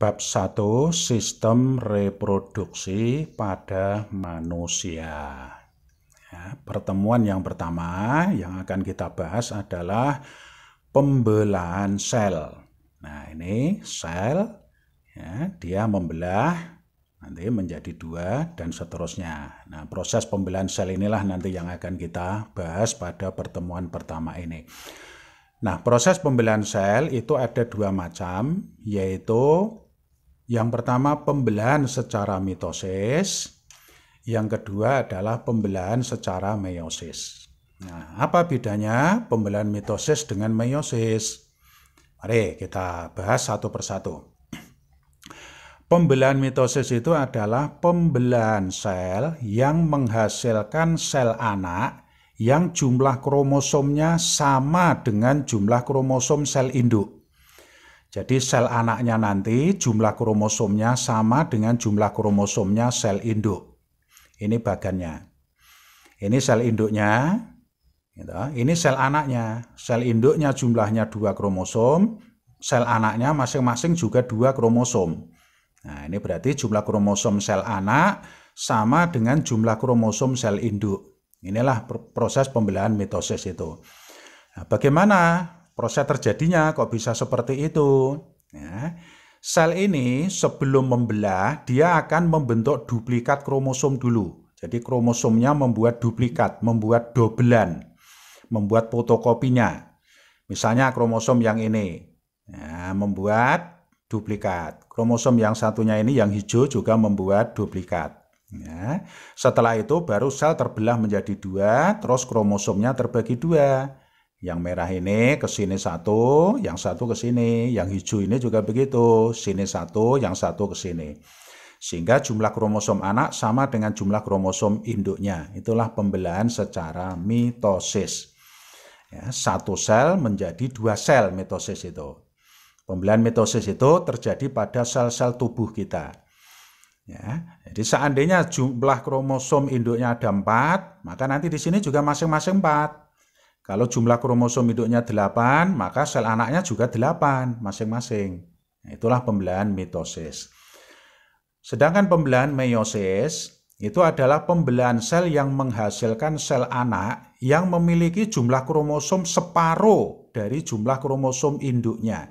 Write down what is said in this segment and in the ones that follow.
Bab 1 Sistem reproduksi pada manusia. Ya, pertemuan yang pertama yang akan kita bahas adalah pembelahan sel. Nah, ini sel, ya, dia membelah nanti menjadi dua dan seterusnya. Nah, proses pembelahan sel inilah nanti yang akan kita bahas pada pertemuan pertama ini. Nah, proses pembelahan sel itu ada dua macam, yaitu yang pertama pembelahan secara mitosis, yang kedua adalah pembelahan secara meiosis. Nah, apa bedanya pembelahan mitosis dengan meiosis? Mari kita bahas satu persatu. Pembelahan mitosis itu adalah pembelahan sel yang menghasilkan sel anak yang jumlah kromosomnya sama dengan jumlah kromosom sel induk. Jadi sel anaknya nanti jumlah kromosomnya sama dengan jumlah kromosomnya sel induk. Ini bagannya. Ini sel induknya. Ini sel anaknya. Sel induknya jumlahnya 2 kromosom. Sel anaknya masing-masing juga 2 kromosom. Nah, ini berarti jumlah kromosom sel anak sama dengan jumlah kromosom sel induk. Inilah proses pembelahan mitosis itu. Nah, bagaimana proses terjadinya kok bisa seperti itu? Ya, sel ini sebelum membelah dia akan membentuk duplikat kromosom dulu. Jadi kromosomnya membuat duplikat, membuat dobelan, membuat fotokopinya. Misalnya kromosom yang ini, ya, membuat duplikat. Kromosom yang satunya ini yang hijau juga membuat duplikat. Ya. Setelah itu baru sel terbelah menjadi 2, terus kromosomnya terbagi 2. Yang merah ini ke sini 1, yang satu ke sini, yang hijau ini juga begitu, sini 1, yang satu ke sini. Sehingga jumlah kromosom anak sama dengan jumlah kromosom induknya. Itulah pembelahan secara mitosis. Ya, satu sel menjadi 2 sel mitosis itu. Pembelahan mitosis itu terjadi pada sel-sel tubuh kita. Ya, jadi seandainya jumlah kromosom induknya ada 4, maka nanti di sini juga masing-masing 4. Kalau jumlah kromosom induknya 8, maka sel anaknya juga 8 masing-masing. Nah, itulah pembelahan mitosis. Sedangkan pembelahan meiosis itu adalah pembelahan sel yang menghasilkan sel anak yang memiliki jumlah kromosom separuh dari jumlah kromosom induknya.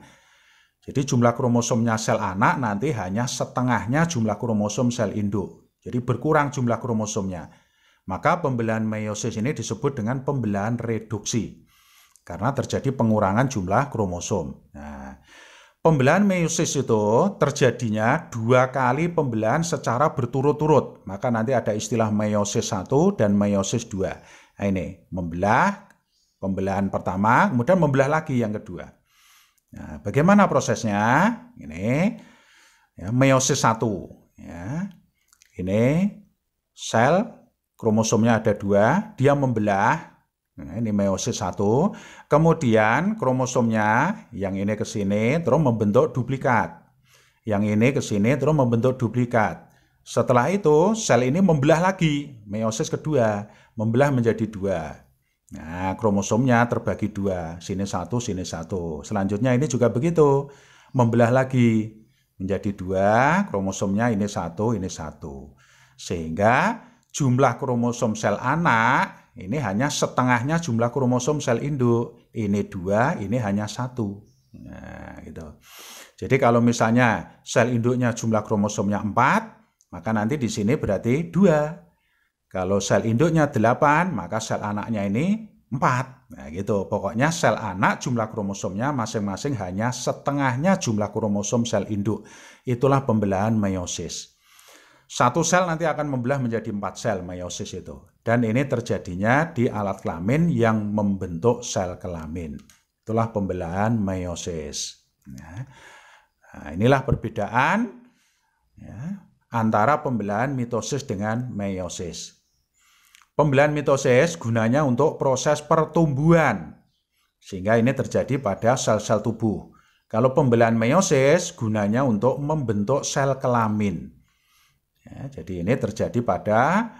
Jadi jumlah kromosomnya sel anak nanti hanya setengahnya jumlah kromosom sel induk. Jadi berkurang jumlah kromosomnya. Maka pembelahan meiosis ini disebut dengan pembelahan reduksi. Karena terjadi pengurangan jumlah kromosom. Nah, pembelahan meiosis itu terjadinya 2 kali pembelahan secara berturut-turut. Maka nanti ada istilah meiosis 1 dan meiosis 2. Nah, ini membelah, pembelahan pertama, kemudian membelah lagi yang kedua. Nah, bagaimana prosesnya? Ini ya, meiosis 1. Ya. Ini sel kromosomnya ada 2, dia membelah. Nah, ini meiosis 1. Kemudian kromosomnya yang ini ke sini terus membentuk duplikat. Yang ini ke sini terus membentuk duplikat. Setelah itu sel ini membelah lagi, meiosis kedua, membelah menjadi 2. Nah, kromosomnya terbagi 2, sini 1, sini 1. Selanjutnya ini juga begitu, membelah lagi menjadi 2, kromosomnya ini 1, ini 1. Sehingga jumlah kromosom sel anak ini hanya setengahnya jumlah kromosom sel induk. Ini 2, ini hanya 1. Nah, gitu. Jadi kalau misalnya sel induknya jumlah kromosomnya 4, maka nanti di sini berarti 2. Kalau sel induknya 8, maka sel anaknya ini 4. Nah, gitu. Pokoknya sel anak jumlah kromosomnya masing-masing hanya setengahnya jumlah kromosom sel induk. Itulah pembelahan meiosis. Satu sel nanti akan membelah menjadi 4 sel meiosis itu. Dan ini terjadinya di alat kelamin yang membentuk sel kelamin. Itulah pembelahan meiosis. Nah, inilah perbedaan ya, antara pembelahan mitosis dengan meiosis. Pembelahan mitosis gunanya untuk proses pertumbuhan, sehingga ini terjadi pada sel-sel tubuh. Kalau pembelahan meiosis gunanya untuk membentuk sel kelamin. Ya, jadi ini terjadi pada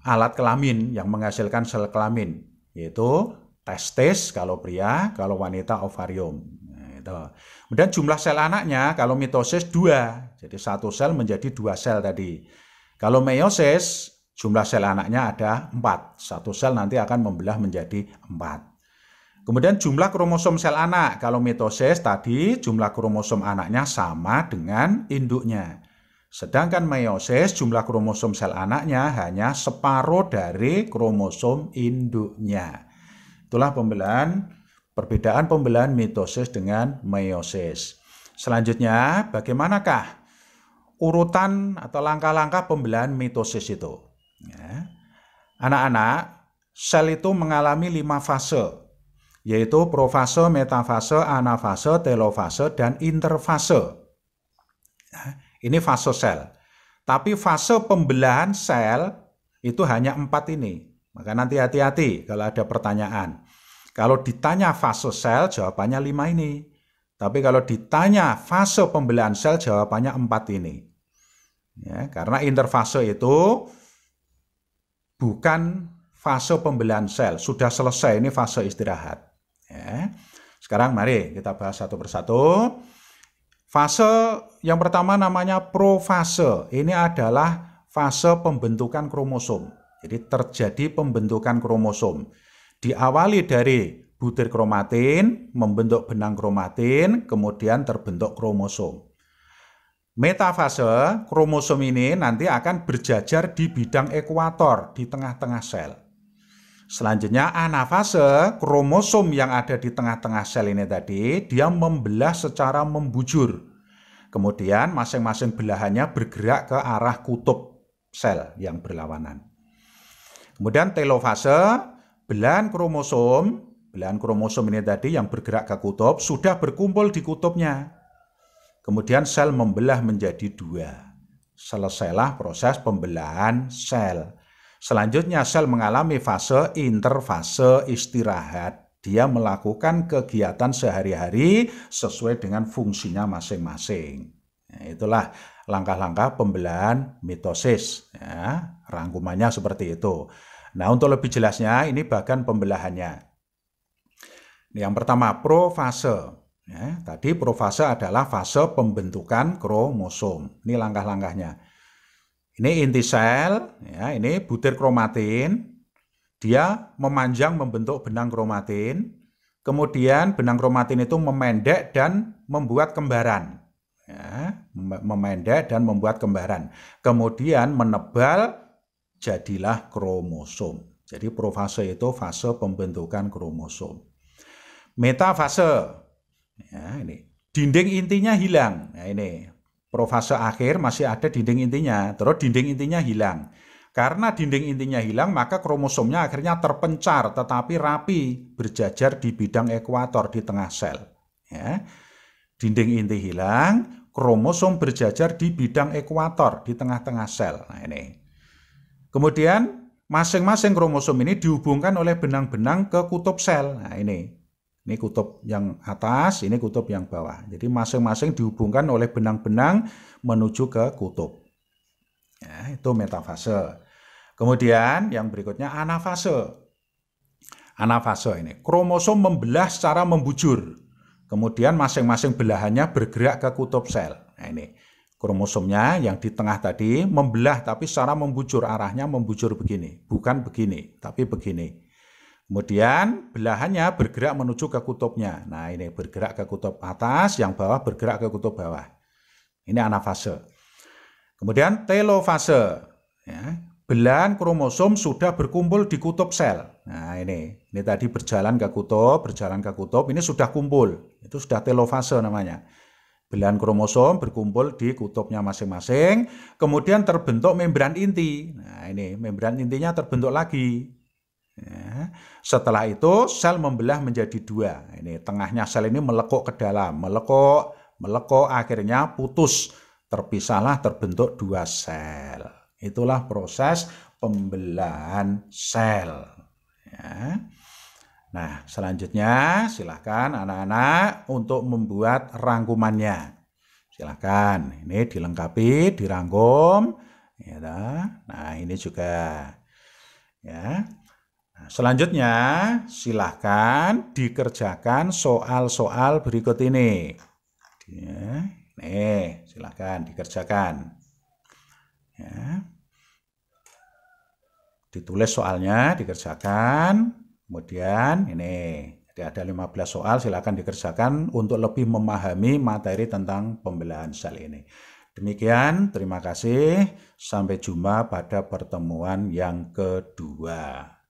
alat kelamin yang menghasilkan sel kelamin, yaitu testis kalau pria, kalau wanita ovarium. Nah, Gitu. Kemudian jumlah sel anaknya kalau mitosis 2, jadi satu sel menjadi 2 sel tadi. Kalau meiosis jumlah sel anaknya ada 4, satu sel nanti akan membelah menjadi 4. Kemudian jumlah kromosom sel anak, kalau mitosis tadi jumlah kromosom anaknya sama dengan induknya. Sedangkan meiosis jumlah kromosom sel anaknya hanya separuh dari kromosom induknya. Itulah perbedaan pembelahan mitosis dengan meiosis. Selanjutnya, bagaimanakah urutan atau langkah-langkah pembelahan mitosis itu? Ya. Anak-anak, sel itu mengalami 5 fase, yaitu profase, metafase, anafase, telofase, dan interfase. Nah, ini fase sel. Tapi fase pembelahan sel itu hanya 4 ini. Maka nanti hati-hati kalau ada pertanyaan. Kalau ditanya fase sel, jawabannya 5 ini. Tapi kalau ditanya fase pembelahan sel, jawabannya 4 ini. Ya, karena interfase itu bukan fase pembelahan sel. Sudah selesai, ini fase istirahat. Ya. Sekarang mari kita bahas satu persatu. Fase yang pertama namanya profase. Ini adalah fase pembentukan kromosom. Jadi terjadi pembentukan kromosom. Diawali dari butir kromatin, membentuk benang kromatin, kemudian terbentuk kromosom. Metafase, kromosom ini nanti akan berjajar di bidang ekuator, di tengah-tengah sel. Selanjutnya anafase, kromosom yang ada di tengah-tengah sel ini tadi, dia membelah secara membujur. Kemudian masing-masing belahannya bergerak ke arah kutub sel yang berlawanan. Kemudian telofase, belahan kromosom ini tadi yang bergerak ke kutub sudah berkumpul di kutubnya. Kemudian sel membelah menjadi 2. Selesailah proses pembelahan sel. Selanjutnya sel mengalami fase interfase istirahat. Dia melakukan kegiatan sehari-hari sesuai dengan fungsinya masing-masing. Nah, itulah langkah-langkah pembelahan mitosis. Ya, rangkumannya seperti itu. Nah, untuk lebih jelasnya ini bagian pembelahannya. Yang pertama profase. Ya, tadi profase adalah fase pembentukan kromosom. Ini langkah-langkahnya. Ini inti sel, ya, ini butir kromatin. Dia memanjang membentuk benang kromatin. Kemudian benang kromatin itu memendek dan membuat kembaran. Ya, memendek dan membuat kembaran. Kemudian menebal, jadilah kromosom. Jadi profase itu fase pembentukan kromosom. Metafase, ya, ini dinding intinya hilang. Nah, ini profase akhir masih ada dinding intinya, terus dinding intinya hilang. Karena dinding intinya hilang, maka kromosomnya akhirnya terpencar tetapi rapi, berjajar di bidang ekuator di tengah sel. Ya. Dinding inti hilang, kromosom berjajar di bidang ekuator di tengah-tengah sel. Nah, ini. Kemudian masing-masing kromosom ini dihubungkan oleh benang-benang ke kutub sel. Nah, ini. Ini kutub yang atas, ini kutub yang bawah. Jadi masing-masing dihubungkan oleh benang-benang menuju ke kutub. Ya, itu metafase. Kemudian yang berikutnya anafase. Anafase ini, kromosom membelah secara membujur. Kemudian masing-masing belahannya bergerak ke kutub sel. Nah, ini kromosomnya yang di tengah tadi membelah tapi secara membujur, arahnya membujur begini. Bukan begini, tapi begini. Kemudian belahannya bergerak menuju ke kutubnya. Nah, ini bergerak ke kutub atas, yang bawah bergerak ke kutub bawah. Ini anafase. Kemudian telofase. Ya, belahan kromosom sudah berkumpul di kutub sel. Nah, ini tadi berjalan ke kutub, ini sudah kumpul. Itu sudah telofase namanya. Belahan kromosom berkumpul di kutubnya masing-masing, kemudian terbentuk membran inti. Nah, ini membran intinya terbentuk lagi. Ya. Setelah itu sel membelah menjadi 2. Ini tengahnya sel ini melekuk ke dalam, melekuk akhirnya putus, terpisahlah terbentuk 2 sel. Itulah proses pembelahan sel. Ya. Nah, selanjutnya silakan anak-anak untuk membuat rangkumannya. Silakan, ini dilengkapi, dirangkum. Ya, nah, ini juga. Ya. Selanjutnya, silahkan dikerjakan soal-soal berikut ini. Nih, silahkan dikerjakan. Ya. Ditulis soalnya, dikerjakan. Kemudian ini, jadi ada 15 soal, silahkan dikerjakan untuk lebih memahami materi tentang pembelahan sel ini. Demikian, terima kasih. Sampai jumpa pada pertemuan yang kedua.